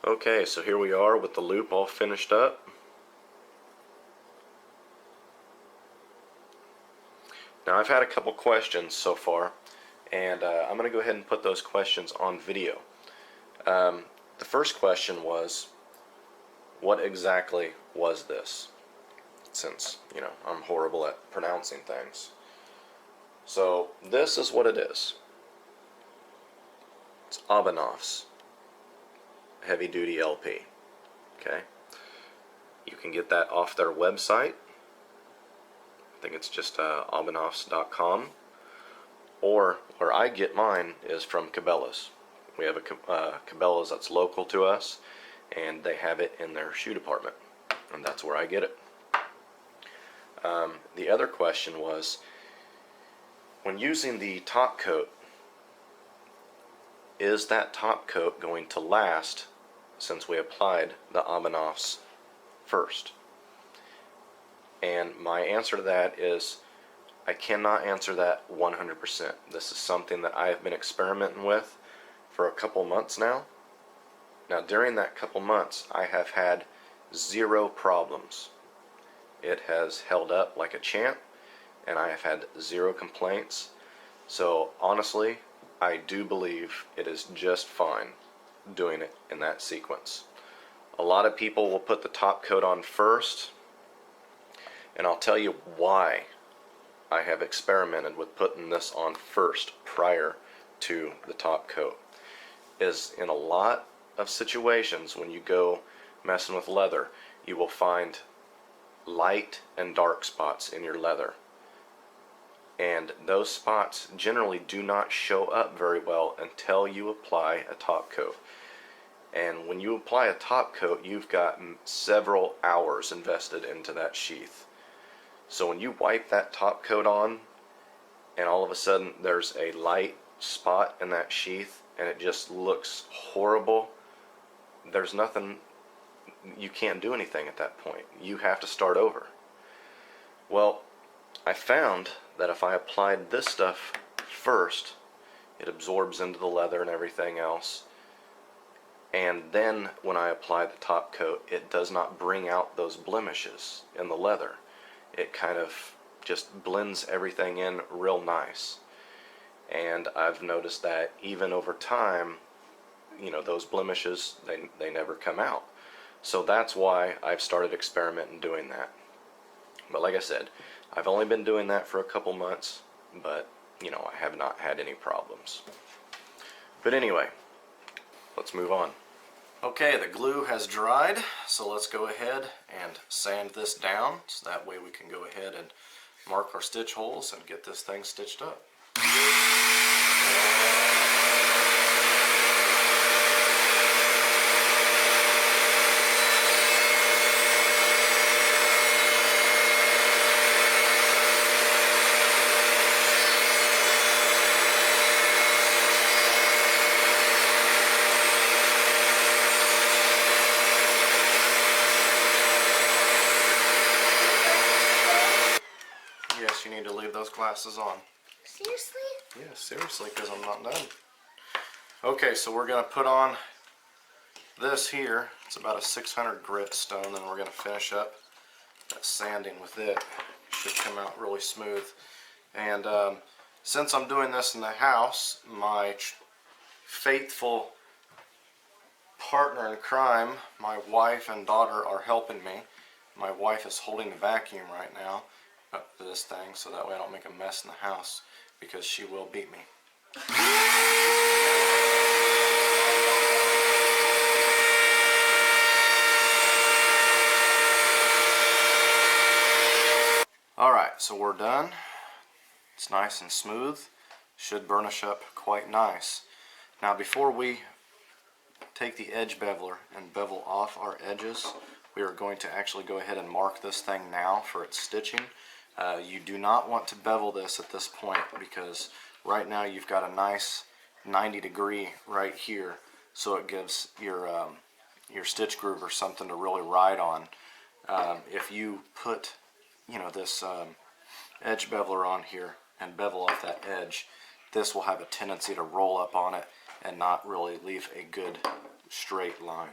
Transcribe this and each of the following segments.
Okay, so here we are with the loop all finished up. Now I've had a couple questions so far, and I'm going to go ahead and put those questions on video. The first question was, what exactly was this? Since, I'm horrible at pronouncing things. So this is what it is. It's Abanov's heavy duty LP. Okay, you can get that off their website. I think it's just abanovs.com, or where I get mine is from Cabela's. We have a Cabela's that's local to us, and they have it in their shoe department, and that's where I get it. The other question was, when using the top coat, is that top coat going to last since we applied the Abanovs first? And my answer to that is, I cannot answer that 100%. This is something that I have been experimenting with for a couple months now. Now during that couple months, I have had 0 problems. It has held up like a champ, and I have had 0 complaints. So honestly, I do believe it is just fine doing it in that sequence. A lot of people will put the top coat on first, and I'll tell you why I have experimented with putting this on first prior to the top coat. Is in a lot of situations when you go messing with leather, you will find light and dark spots in your leather, and those spots generally do not show up very well until you apply a top coat. And when you apply a top coat, you've got several hours invested into that sheath. So when you wipe that top coat on, and all of a sudden there's a light spot in that sheath, and it just looks horrible, there's nothing, you can't do anything at that point. You have to start over. Well, I found that if I applied this stuff first, it absorbs into the leather and everything else, and then when I apply the top coat, it does not bring out those blemishes in the leather. It kind of just blends everything in real nice. And I've noticed that even over time, those blemishes, they never come out. So that's why I've started experimenting doing that. But like I said, I've only been doing that for a couple months, but I have not had any problems. But anyway, let's move on. Okay, the glue has dried, so let's go ahead and sand this down, so that way we can go ahead and mark our stitch holes and get this thing stitched up. Yes, you need to leave those glasses on. Seriously? Yeah, seriously, because I'm not done. Okay, so we're going to put on this here. It's about a 600 grit stone, and we're going to finish up that sanding with it. Should come out really smooth. And since I'm doing this in the house, my faithful partner in crime, my wife and daughter, are helping me. My wife is holding the vacuum right now up to this thing, so that way I don't make a mess in the house, because she will beat me. Alright, so we're done. It's nice and smooth. Should burnish up quite nice. Now before we take the edge beveler and bevel off our edges, we are going to actually go ahead and mark this thing now for its stitching. You do not want to bevel this at this point, because right now you've got a nice 90 degree right here, so it gives your your stitch groove or something to really ride on. If you put, this edge beveler on here and bevel off that edge, this will have a tendency to roll up on it and not really leave a good straight line.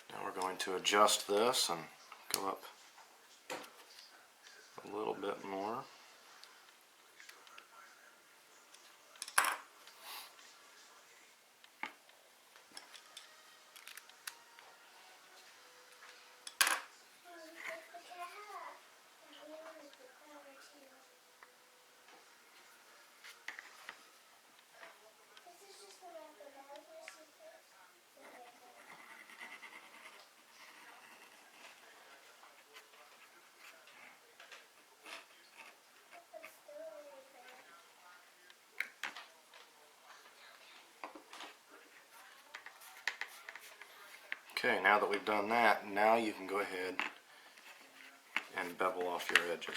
Now we're going to adjust this and go up a little bit more. Okay, now that we've done that, now you can go ahead and bevel off your edges.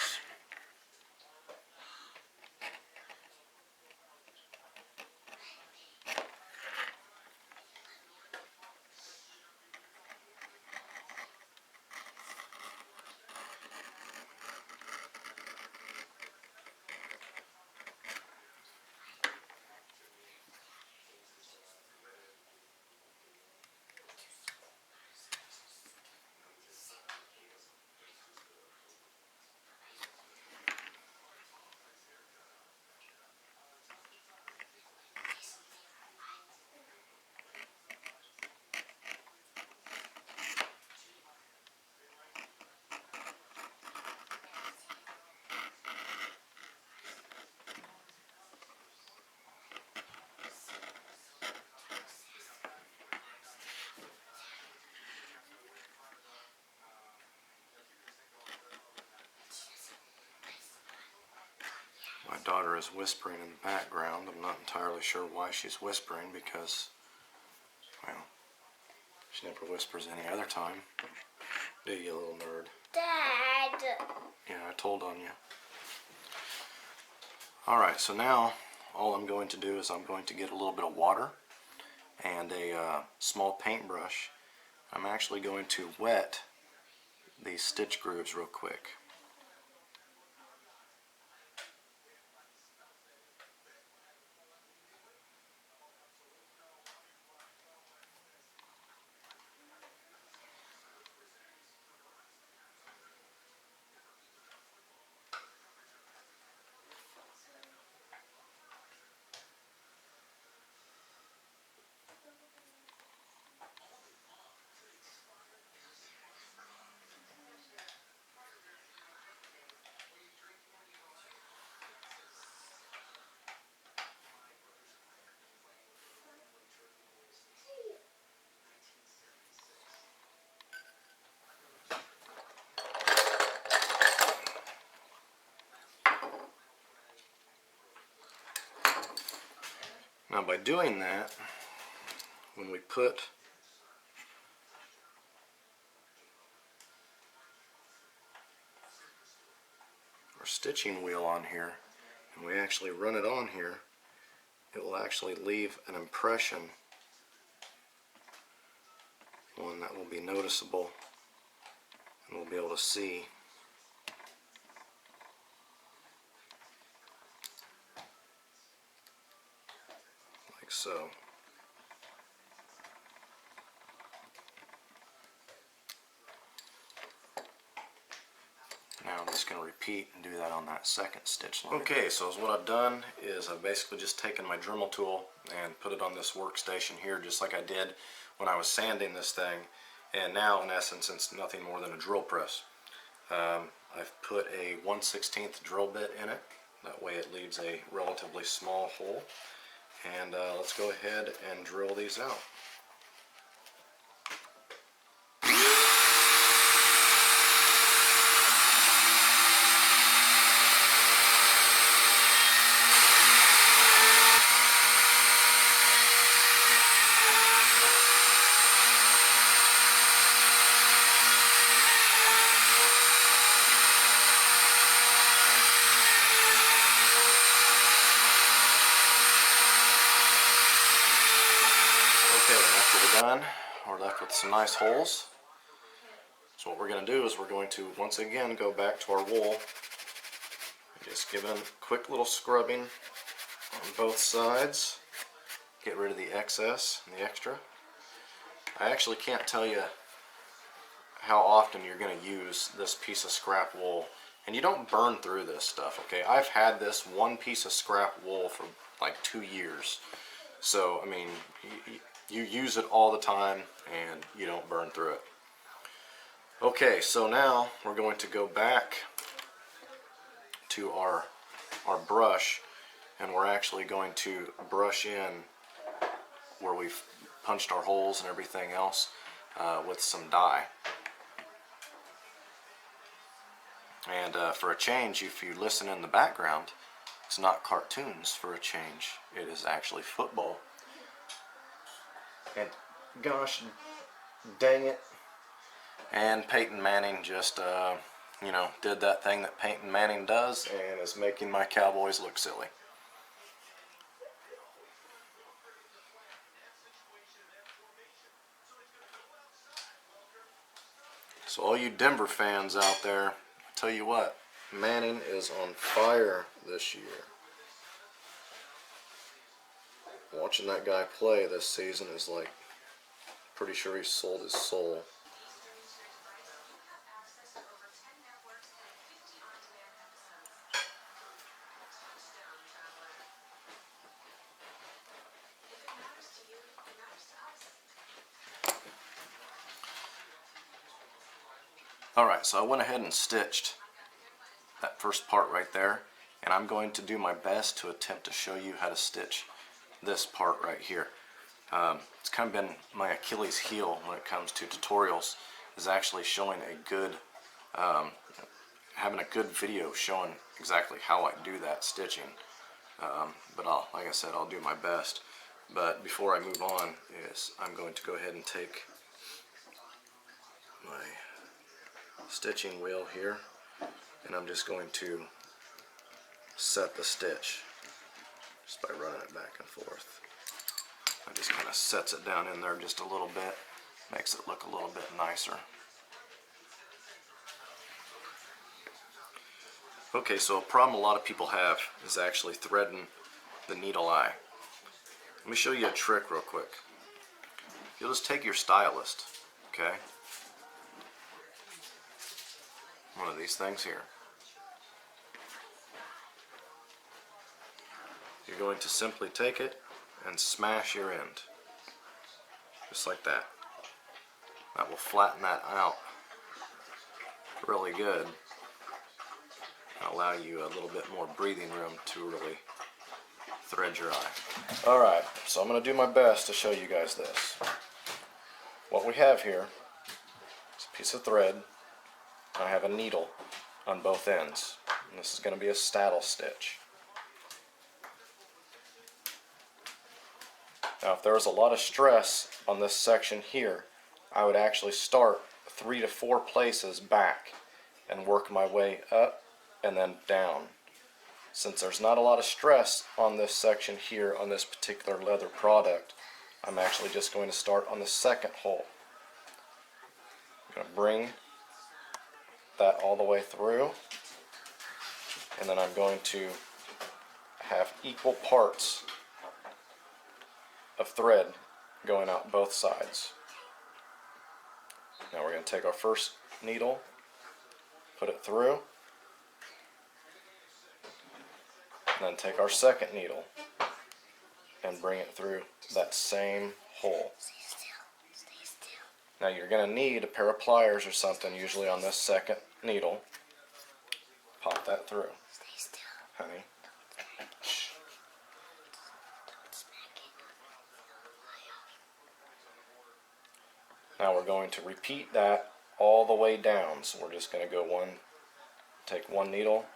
My daughter is whispering in the background. I'm not entirely sure why she's whispering because, well, she never whispers any other time. Do you, little nerd? Dad! Yeah, I told on you. Alright, so now all I'm going to do is I'm going to get a little bit of water and a small paintbrush. I'm actually going to wet these stitch grooves real quick. Now by doing that, when we put our stitching wheel on here and we actually run it on here, it will actually leave an impression, one that will be noticeable and we'll be able to see. Like so. Now I'm just going to repeat and do that on that second stitch line. Okay, so what I've done is I've basically just taken my Dremel tool and put it on this workstation here just like I did when I was sanding this thing, and now in essence it's nothing more than a drill press. I've put a 1/16 drill bit in it, that way it leaves a relatively small hole, and let's go ahead and drill these out. After we're done, we're left with some nice holes. So what we're going to do is we're going to once again go back to our wool and just give it a quick little scrubbing on both sides. Get rid of the excess and the extra. I actually can't tell you how often you're going to use this piece of scrap wool, and you don't burn through this stuff, okay? I've had this one piece of scrap wool for like 2 years. So, I mean, you use it all the time and you don't burn through it. Okay, so now we're going to go back to our brush, and we're actually going to brush in where we've punched our holes and everything else with some dye. And for a change, if you listen in the background, it's not cartoons for a change. It is actually football. And gosh dang it. And Peyton Manning just, you know, did that thing that Peyton Manning does and is making my Cowboys look silly. So all you Denver fans out there, I tell you what, Manning is on fire this year. Watching that guy play this season is like, pretty sure he sold his soul. Alright, so I went ahead and stitched that first part right there, and I'm going to do my best to attempt to show you how to stitch this part right here. It's kind of been my Achilles heel when it comes to tutorials, is actually showing a good, having a good video showing exactly how I do that stitching. But like I said, I'll do my best. But before I move on, I'm going to go ahead and take my stitching wheel here, and I'm just going to set the stitch just by running it back and forth. It just kind of sets it down in there just a little bit, makes it look a little bit nicer. Okay, so a problem a lot of people have is actually threading the needle eye. Let me show you a trick real quick. You'll just take your stylist, okay? One of these things here. You're going to simply take it and smash your end. Just like that. That will flatten that out really good and allow you a little bit more breathing room to really thread your eye. Alright, so I'm going to do my best to show you guys this. What we have here is a piece of thread. I have a needle on both ends, and this is going to be a saddle stitch. Now if there was a lot of stress on this section here, I would actually start 3 to 4 places back and work my way up and then down. Since there's not a lot of stress on this section here on this particular leather product, I'm actually just going to start on the second hole. I'm going to bring that all the way through, and then I'm going to have equal parts of thread going out both sides. Now we're going to take our first needle, put it through, and then take our second needle and bring it through that same hole. Now you're going to need a pair of pliers or something, usually on this second needle. Pop that through. Stay still. Honey. Shh. Now we're going to repeat that all the way down. So we're just going to go take one needle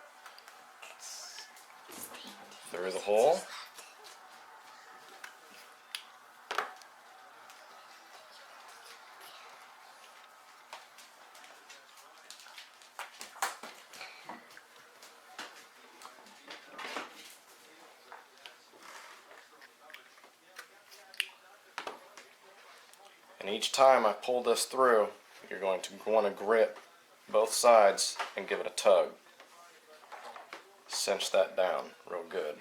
through the hole. And each time I pull this through, you're going to want to grip both sides and give it a tug. Cinch that down real good.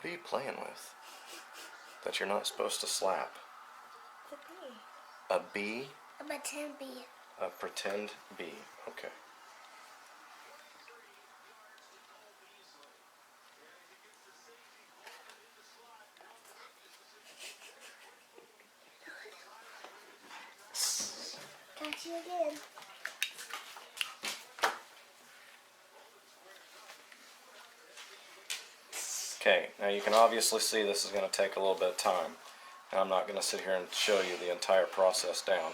What are you playing with that you're not supposed to slap? The bee. A bee? A pretend bee. A pretend bee. Okay. Catch you again. Okay, now you can obviously see this is going to take a little bit of time. And I'm not going to sit here and show you the entire process down.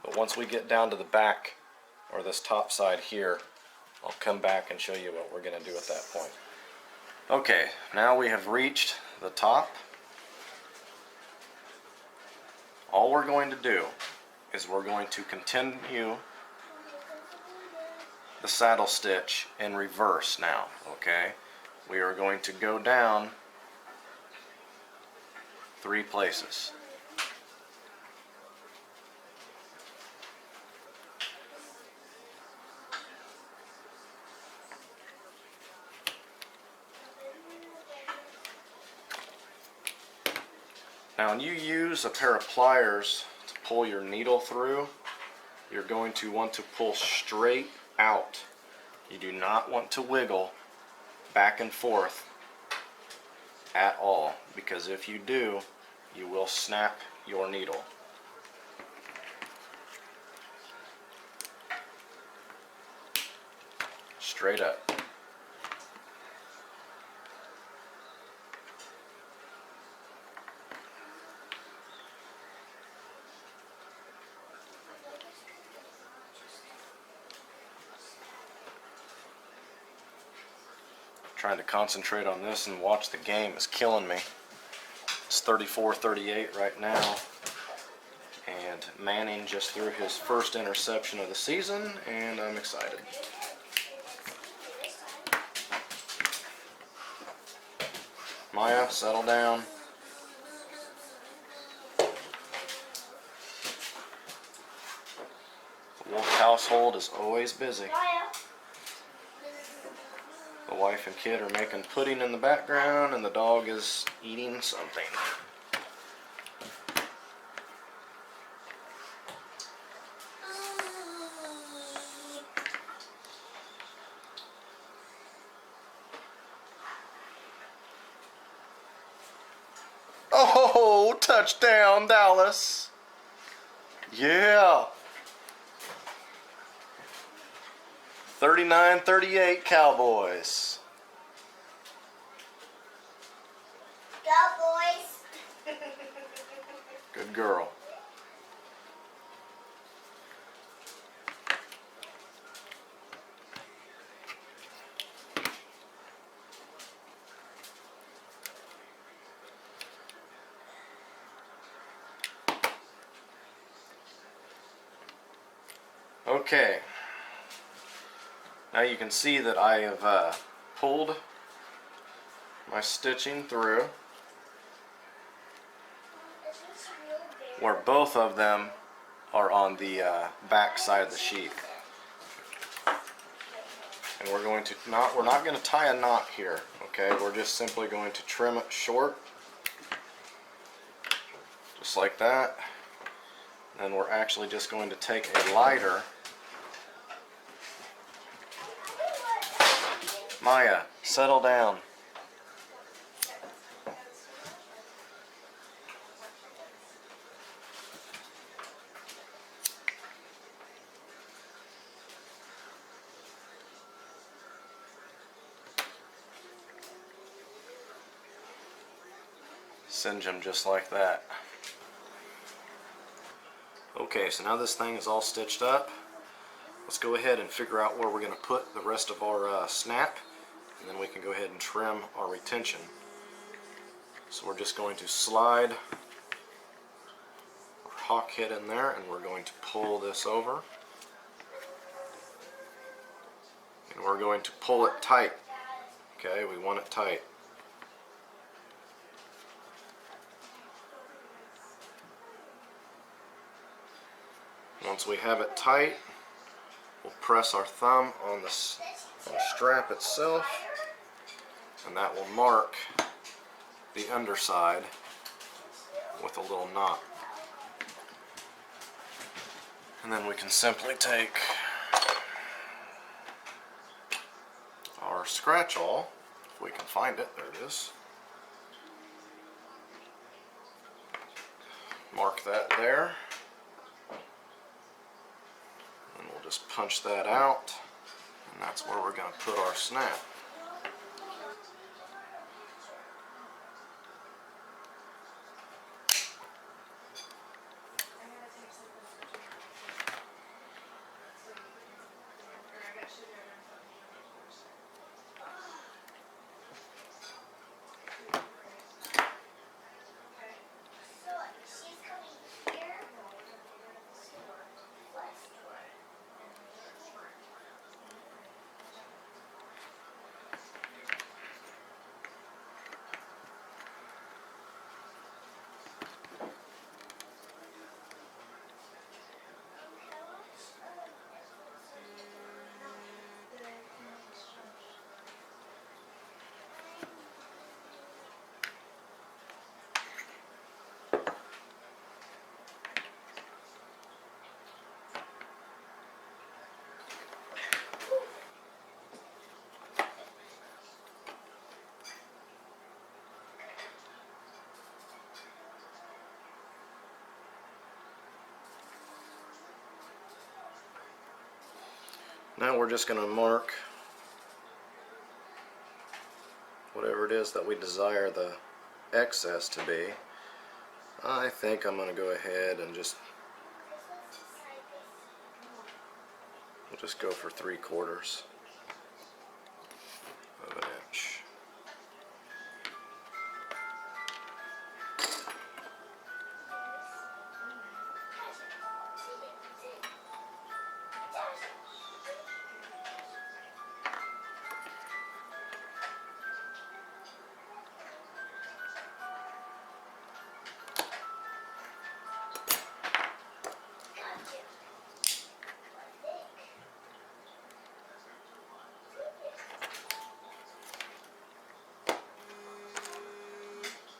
But once we get down to the back, or this top side here, I'll come back and show you what we're going to do at that point. Okay, now we have reached the top. All we're going to do is we're going to continue the saddle stitch in reverse now, okay? We are going to go down 3 places. Now when you use a pair of pliers to pull your needle through, you're going to want to pull straight out. You do not want to wiggle back and forth at all, because if you do, you will snap your needle. Straight up. Trying to concentrate on this and watch the game is killing me. It's 34-38 right now, and Manning just threw his first interception of the season, and I'm excited. Maya, settle down. The Wolf household is always busy. The wife and kid are making pudding in the background, and the dog is eating something. Oh, touchdown, Dallas. Yeah. 39-38 Cowboys. Go, boys. Good girl. Okay. Now you can see that I have pulled my stitching through where both of them are on the back side of the sheet. And we're not going to tie a knot here, okay? We're just simply going to trim it short, just like that. Then we're actually just going to take a lighter. Maya, settle down. Singe them just like that. Okay, so now this thing is all stitched up. Let's go ahead and figure out where we're going to put the rest of our snap, and then we can go ahead and trim our retention. So we're just going to slide our hawk head in there, and we're going to pull this over. And we're going to pull it tight. Okay, we want it tight. Once we have it tight, we'll press our thumb on the strap itself, and that will mark the underside with a little knot. And then we can simply take our scratch awl, if we can find it, there it is. Mark that there. And we'll just punch that out, and that's where we're going to put our snap. Now we're just going to mark whatever it is that we desire the excess to be. I think I'm going to go ahead and we'll just go for 3/4 of an inch.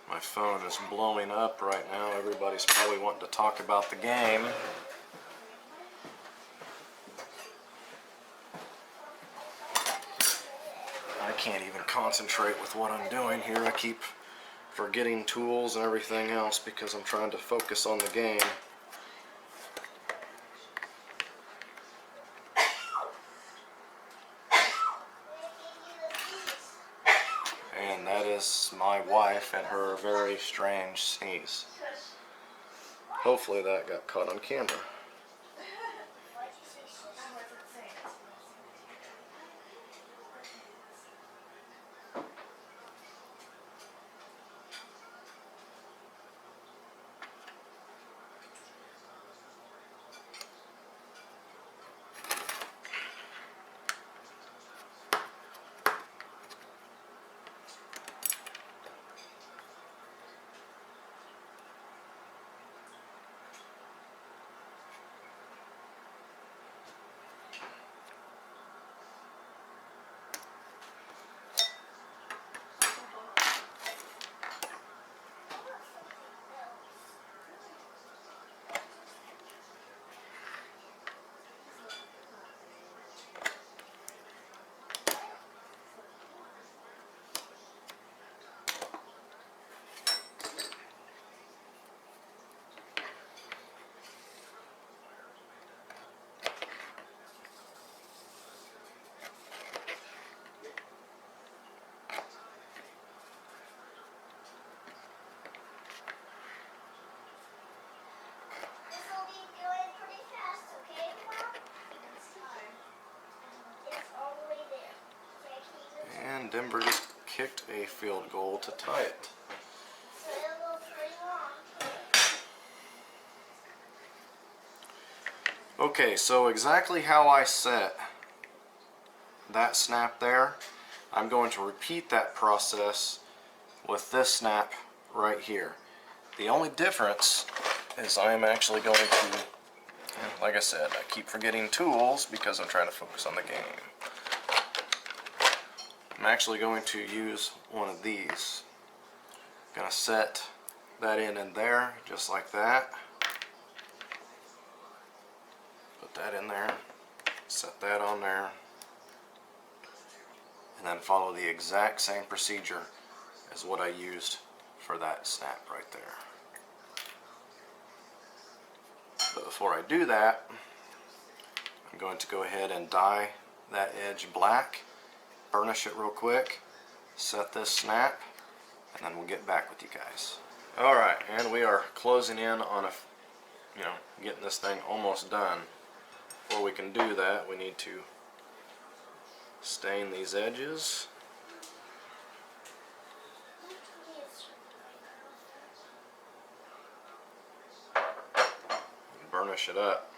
My phone is blowing up right now. Everybody's probably wanting to talk about the game. I can't even concentrate with what I'm doing here. I keep forgetting tools and everything else because I'm trying to focus on the game. And that is my wife and her very strange sneeze. Hopefully that got caught on camera. And Denver just kicked a field goal to tie it. Okay, so exactly how I set that snap there, I'm going to repeat that process with this snap right here. The only difference is I am actually going to, like I said, I keep forgetting tools because I'm trying to focus on the game. I'm actually going to use one of these. I'm going to set that in there, just like that. Put that in there, set that on there, and then follow the exact same procedure as what I used for that snap right there. But before I do that, I'm going to go ahead and dye that edge black, burnish it real quick, set this snap, and then we'll get back with you guys. Alright, and we are closing in on getting this thing almost done. Before we can do that, we need to stain these edges. And burnish it up.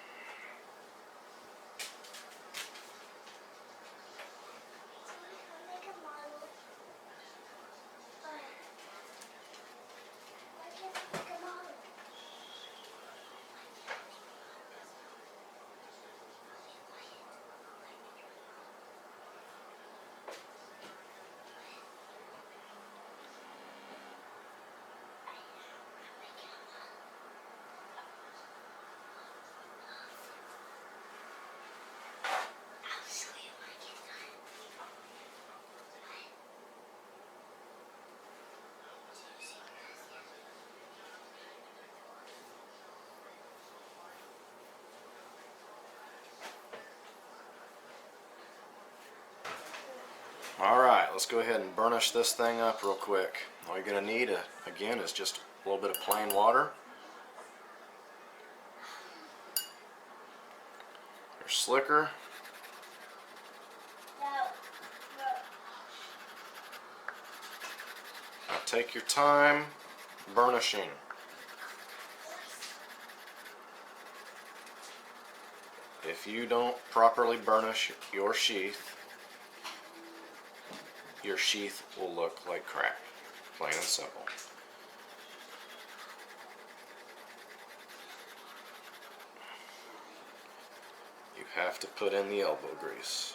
Alright, let's go ahead and burnish this thing up real quick. All you're going to need, again, is just a little bit of plain water. Your slicker. Now take your time burnishing. If you don't properly burnish your sheath will look like crap, plain and simple. You have to put in the elbow grease.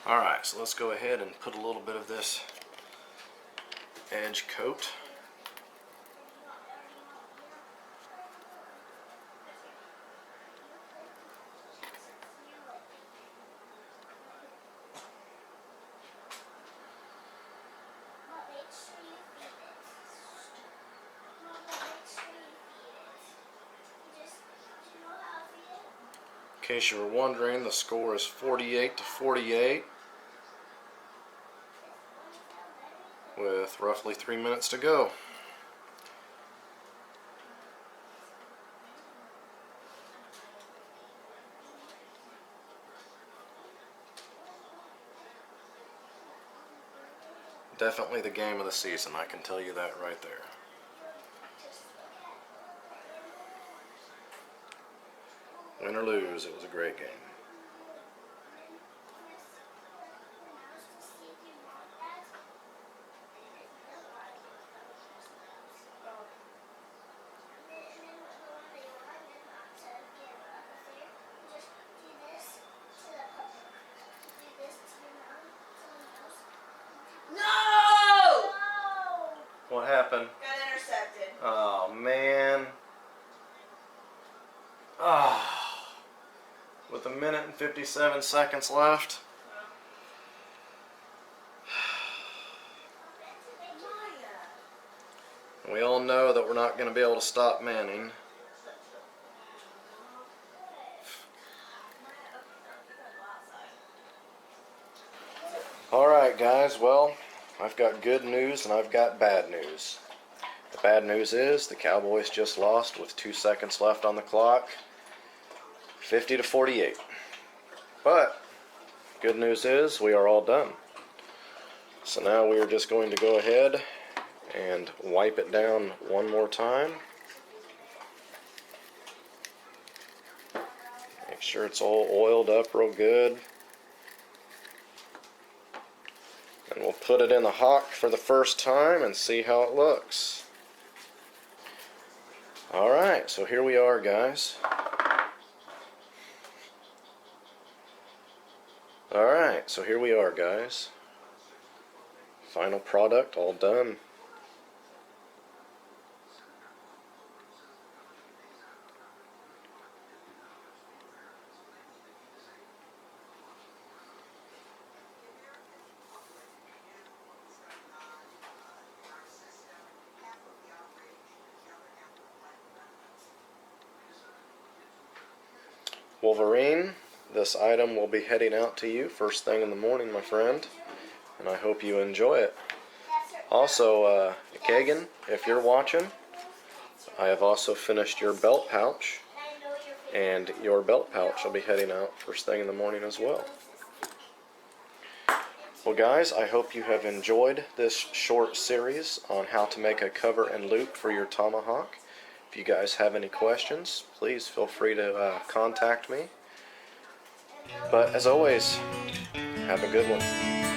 Alright, so let's go ahead and put a little bit of this edge coat. In case you were wondering, the score is 48-48 with roughly 3 minutes to go. Definitely the game of the season, I can tell you that right there. Win or lose, it was a great game. happen? Got intercepted. Oh, man. Ah. With 1 minute and 57 seconds left. We all know that we're not going to be able to stop Manning. Alright guys, well, I've got good news and I've got bad news. The bad news is the Cowboys just lost with 2 seconds left on the clock, 50-48. But good news is we are all done. So now we are just going to go ahead and wipe it down one more time. Make sure it's all oiled up real good. And we'll put it in the hock for the first time and see how it looks. Alright, so here we are, guys. Alright, so here we are, guys. Final product all done. Wolverine, this item will be heading out to you first thing in the morning, my friend, and I hope you enjoy it. Also, Kagan, if you're watching, I have also finished your belt pouch, and your belt pouch will be heading out first thing in the morning as well. Well guys, I hope you have enjoyed this short series on how to make a cover and loop for your tomahawk. If you guys have any questions, please feel free to contact me. But as always, have a good one.